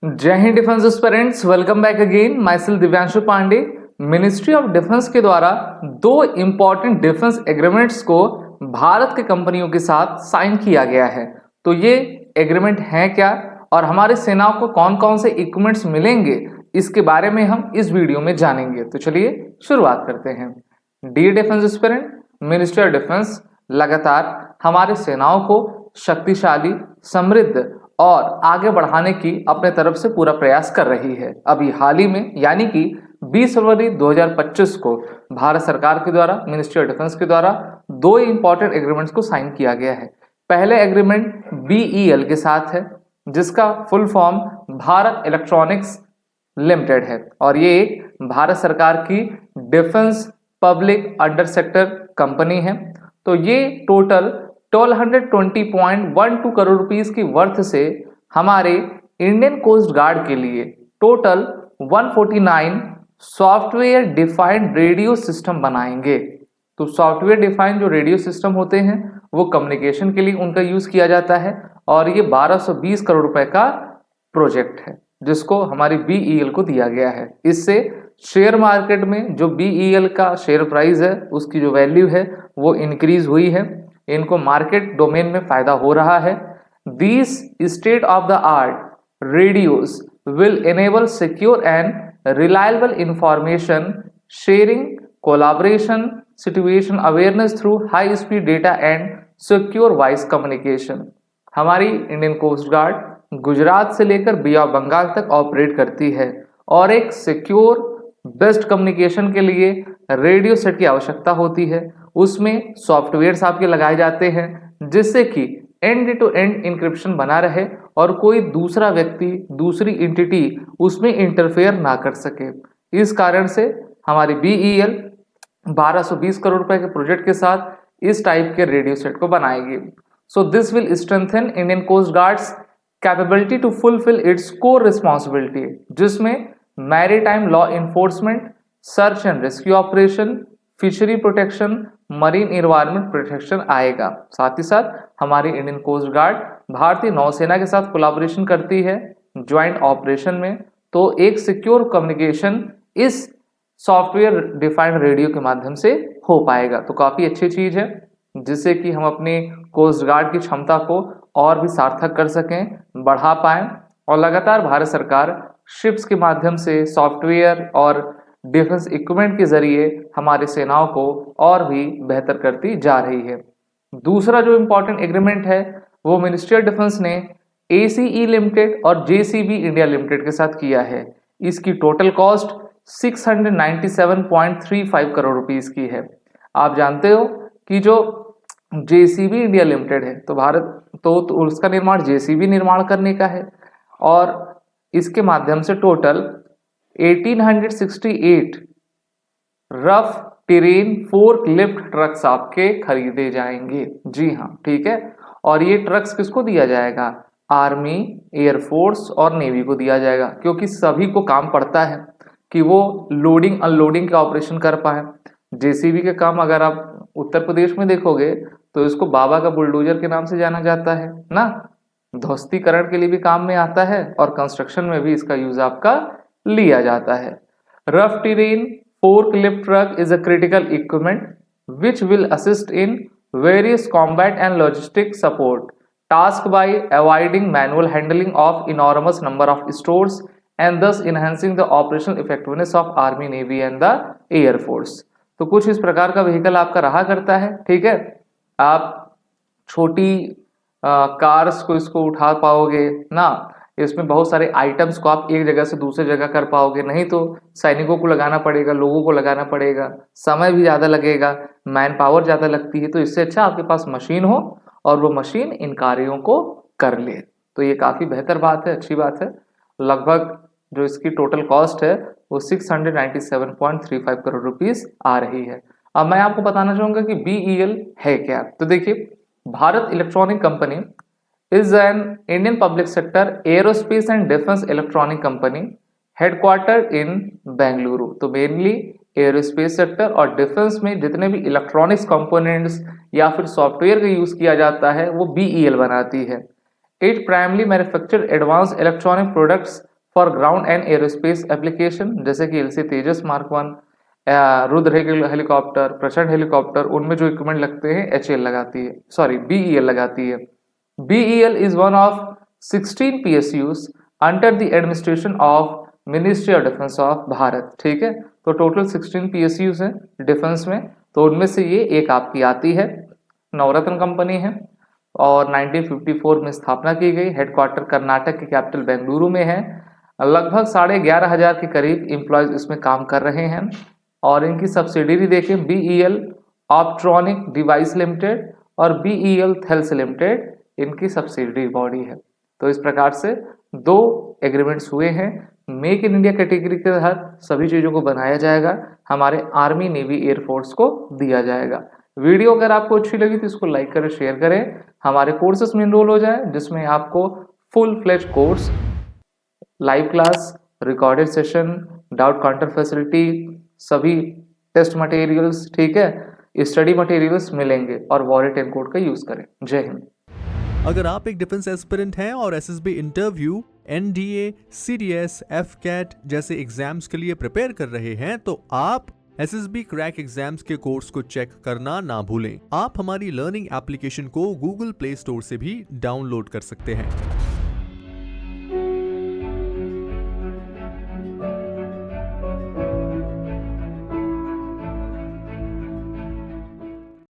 जय हिंद defence aspirants, welcome back again. Myself Divyanshu Pandey. Ministry of defence के द्वारा दो इंपॉर्टेंट डिफेंस एग्रीमेंट्स को भारत के कंपनियों के साथ साइन किया गया है। तो ये एग्रीमेंट है क्या और हमारे सेनाओं को कौन कौन से इक्विपमेंट्स मिलेंगे, इसके बारे में हम इस वीडियो में जानेंगे। तो चलिए शुरुआत करते हैं। Dear defence aspirant, ministry of defence लगातार हमारे सेनाओं को शक्तिशाली, समृद्ध और आगे बढ़ाने की अपने तरफ से पूरा प्रयास कर रही है। अभी हाल ही में यानी कि 20 फरवरी 2025 को भारत सरकार के द्वारा, मिनिस्ट्री ऑफ डिफेंस के द्वारा दो इंपॉर्टेंट एग्रीमेंट्स को साइन किया गया है। पहले एग्रीमेंट BEL के साथ है, जिसका full form Bharat electronics limited है और ये एक भारत सरकार की defence public under sector company है। तो ये टोटल 1220.12 करोड़ रुपीस की वर्थ से हमारे इंडियन कोस्ट गार्ड के लिए total 149 software defined radio system बनाएंगे। तो सॉफ्टवेयर डिफाइंड जो रेडियो सिस्टम होते हैं वो कम्युनिकेशन के लिए उनका यूज किया जाता है और ये 1220 करोड़ रुपए का प्रोजेक्ट है, जिसको हमारी BEL को दिया गया है। इससे शेयर मार्केट में जो BEL का शेयर प्राइस है, उसकी जो वैल्यू है वो इंक्रीज हुई है। इनको मार्केट डोमेन में फायदा हो रहा है। These state of the art radios will enable secure and reliable information sharing, collaboration, situation awareness through high speed data and secure voice communication। हमारी इंडियन कोस्ट गार्ड गुजरात से लेकर बे ऑफ बंगाल तक ऑपरेट करती है और एक सिक्योर बेस्ट कम्युनिकेशन के लिए रेडियो सेट की आवश्यकता होती है। उसमें सॉफ्टवेयर्स आपके लगाए जाते हैं जिससे कि एंड टू एंड इंक्रिप्शन बना रहे और कोई दूसरा व्यक्ति, दूसरी एंटिटी उसमें इंटरफेयर ना कर सके। इस कारण से हमारी BEL 1220 करोड़ रुपए के प्रोजेक्ट के साथ इस टाइप के रेडियो सेट को बनाएगी। So this will strengthen Indian coast guard's capability to fulfil its core responsibility, जिसमें maritime law enforcement, search and rescue operation, fishery protection, marine environment protection आएगा। साथ ही साथ हमारी इंडियन कोस्ट गार्ड भारतीय नौसेना के साथ कोलैबोरेशन करती है ज्वाइंट ऑपरेशन में। तो एक सिक्योर कम्युनिकेशन इस सॉफ्टवेयर डिफाइंड रेडियो के माध्यम से हो पाएगा। तो काफी अच्छी चीज है, जिससे कि हम अपनी कोस्ट गार्ड की क्षमता को और भी सार्थक कर सकें, बढ़ा पाएं और लगातार भारत सरकार शिप्स के माध्यम से सॉफ्टवेयर और डिफेंस इक्विपमेंट के जरिए हमारे सेनाओं को और भी बेहतर करती जा रही है। दूसरा जो इंपॉर्टेंट एग्रीमेंट है वो मिनिस्ट्री ऑफ डिफेंस ने ACE लिमिटेड और JCB इंडिया लिमिटेड के साथ किया है। इसकी टोटल कॉस्ट 697.35 करोड़ रुपीस की है। आप जानते हो कि जो JCB इंडिया लिमिटेड है तो उसका निर्माण JCB निर्माण करने का है और इसके माध्यम से total 1868 rough terrain fork lift trucks आपके खरीदे जाएंगे। जी हाँ, ठीक है। और ये ट्रक्स किसको दिया जाएगा? आर्मी, एयरफोर्स और नेवी को दिया जाएगा, क्योंकि सभी को काम पड़ता है कि वो लोडिंग अनलोडिंग का ऑपरेशन कर पाए। JCB के काम अगर आप उत्तर प्रदेश में देखोगे तो इसको बाबा का बुलडोजर के नाम से जाना जाता है ना। ध्वस्तीकरण के लिए भी काम में आता है और कंस्ट्रक्शन में भी इसका यूज आपका लिया जाता है। Rough terrain forklift truck is a critical equipment which will assist in various combat and logistic support tasks by avoiding manual handling of enormous number of stores and thus enhancing the operational effectiveness of Army, Navy and the Air Force। तो कुछ इस प्रकार का vehicle आपका रहा करता है, ठीक है। आप छोटी कार्स को इसको उठा पाओगे ना, इसमें बहुत सारे आइटम्स को आप एक जगह से दूसरी जगह कर पाओगे। नहीं तो सैनिकों को लगाना पड़ेगा, लोगों को लगाना पड़ेगा, समय भी ज़्यादा लगेगा, मैन पावर ज़्यादा लगती है। तो इससे अच्छा आपके पास मशीन हो और वो मशीन इन कार्यों को कर ले। तो ये काफ़ी बेहतर बात है, अच्छी बात है। लगभग जो इसकी टोटल कॉस्ट है वो 697.35 करोड़ रुपीस आ रही है। अब मैं आपको बताना चाहूँगा कि BEL है क्या। तो देखिए, Bharat electronic company is an Indian public sector aerospace and defense electronic company headquartered in Bengaluru. तो मेनली एरोस्पेस सेक्टर और डिफेंस में जितने भी इलेक्ट्रॉनिक्स कंपोनेंट्स या फिर सॉफ्टवेयर का यूज किया जाता है वो BEL बनाती है। It primarily manufactures advanced electronic products for ground and aerospace application, जैसे कि एलसी तेजस मार्क 1, रुद्र हेलीकॉप्टर, प्रचंड हेलीकॉप्टर, उनमें जो इक्विपमेंट लगते हैं HAL लगाती है, सॉरी BEL लगाती है। BEL is one of 16 PSUs under the administration of ministry of defence of Bharat. ठीक है, तो टोटल 16 PSUs हैं डिफेंस में, तो उनमें से ये एक आपकी आती है। नवरत्न कंपनी है और 1954 में स्थापना की गई। हेडक्वार्टर कर्नाटक की कैपिटल बेंगलुरु में है। लगभग 11,500 के करीब एम्प्लॉयज इसमें काम कर रहे हैं। और इनकी सब्सिडरी देखें, BEL ऑप्ट्रॉनिक डिवाइस लिमिटेड और BEL थेल्स लिमिटेड इनकी सब्सिडरी बॉडी है। तो इस प्रकार से 2 एग्रीमेंट्स हुए हैं। मेक इन इंडिया कैटेगरी के तहत सभी चीज़ों को बनाया जाएगा, हमारे आर्मी, नेवी, एयरफोर्स को दिया जाएगा। वीडियो अगर आपको अच्छी लगी तो इसको लाइक करें, शेयर करें, हमारे कोर्सेज में इनरोल हो जाए, जिसमें आपको full fledge course, live class, recorded session, doubt counter facility, सभी टेस्ट मटेरियल्स, ठीक है, स्टडी मटेरियल्स मिलेंगे। और वॉरियर 10 कोड का यूज करें। जय हिंद। अगर आप एक डिफेंस एस्पिरेंट हैं और SSB interview, NDA, CDS, FCAT जैसे एग्जाम्स के लिए प्रिपेयर कर रहे हैं तो आप SSB क्रैक एग्जाम्स के कोर्स को चेक करना ना भूलें। आप हमारी लर्निंग एप्लीकेशन को Google Play Store से भी डाउनलोड कर सकते हैं।